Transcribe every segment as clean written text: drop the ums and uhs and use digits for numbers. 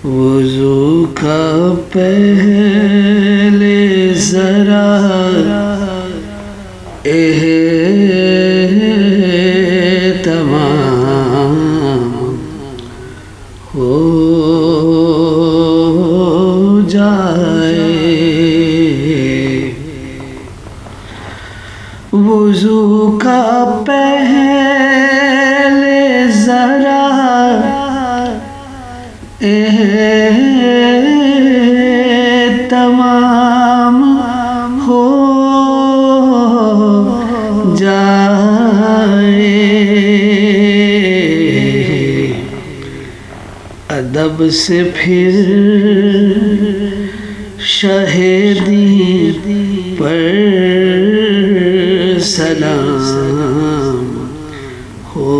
وضو کا پہلے ذرا تمام ہو جائے، وضو کا پہلے ذرا تمام ہو جائے، ادب سے پھر شہدی پر سلام ہو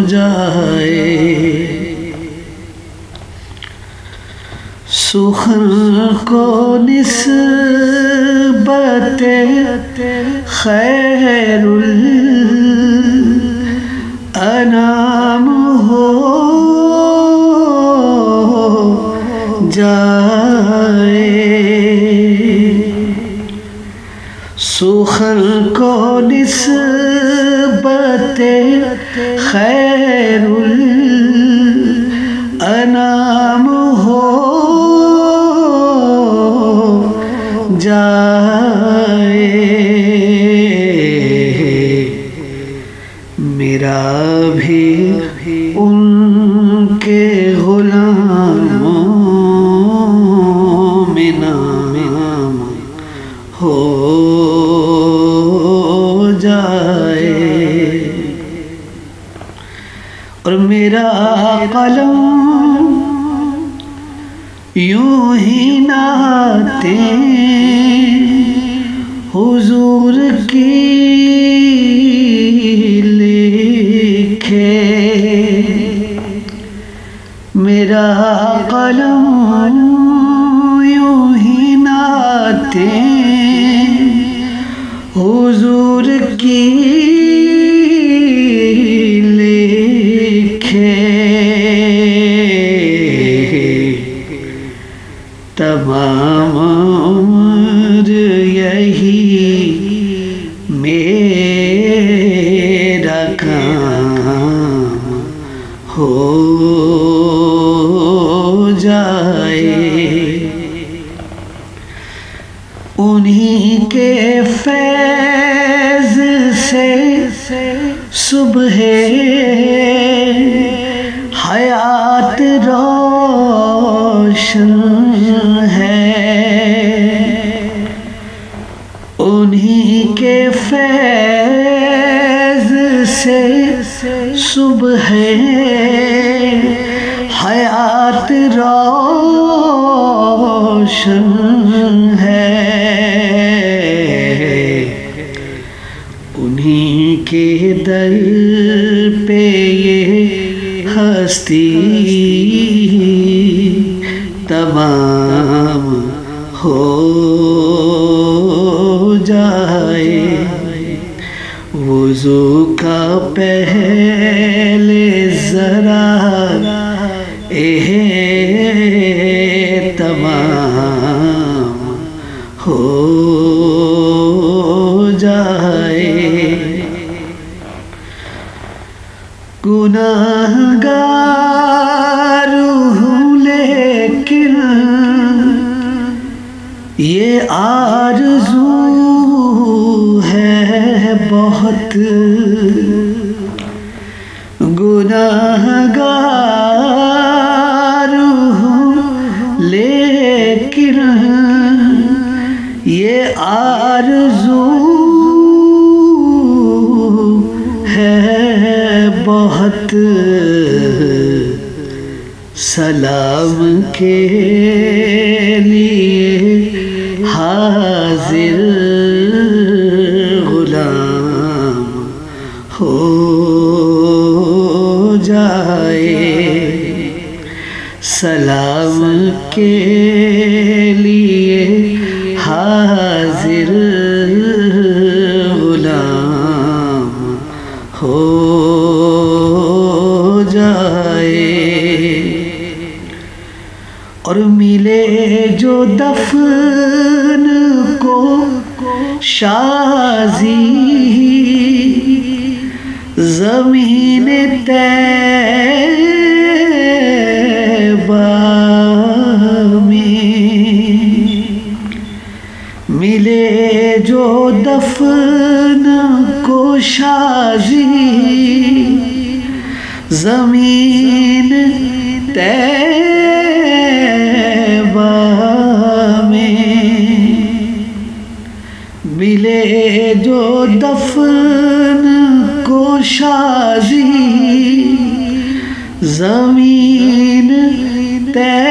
جائے، سخن کو نسبت خیر الانام ہو جائے، سخن کو نسبت خیر الانام ہو جائے، میرا بھی ان کے غلاموں میں نام ہو جائے، اور میرا قلم یوں ہی نعتیں حضور کی لکھے، میرا قلم یوں ہی نعتیں حضور کی لکھے، تمام عمر یہی میرا کام ہو جائے، انہی کے فیض سے صبح حیات روشن ہے، انہی کے فیض سے صبح حیات روشن ہے، انہی کے در پہ یہ ہستی تمام ہو جائے، وضو کا پہلے ذرا تمام ہو جائے، گناہگار ہوں لیکن یہ آرزو ہے بہت، گناہگار ہوں لیکن یہ آرزو ہے بہت، سلام کے لیے حاضر غلام ہو جائے، سلام کے لیے حاضر غلام ہو جائے۔ جائے، اور ملے جو دفن کو شازی زمین طیبہ میں، ملے جو دفن کو شازی زمین طیبہ میں، ملے جو دفن کو شازی زمین طیبہ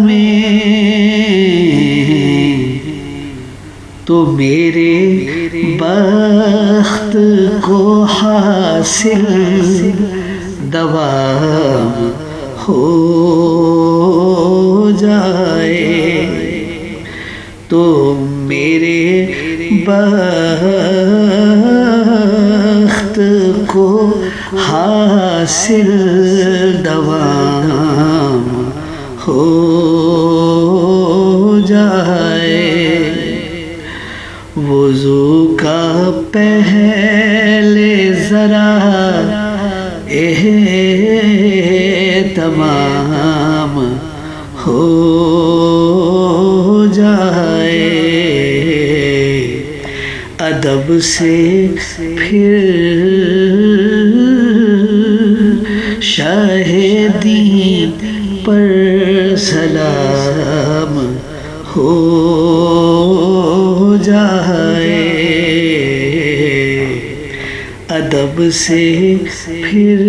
میں، تو میرے بخت کو حاصل دوام ہو جائے، تو میرے بخت کو حاصل دوام ہو جائے، وضو کا پہلے ذرا اہتمام ہو جائے، ادب سے پھر شاہ دین پر سلام ہو جائے، ادب سے پھر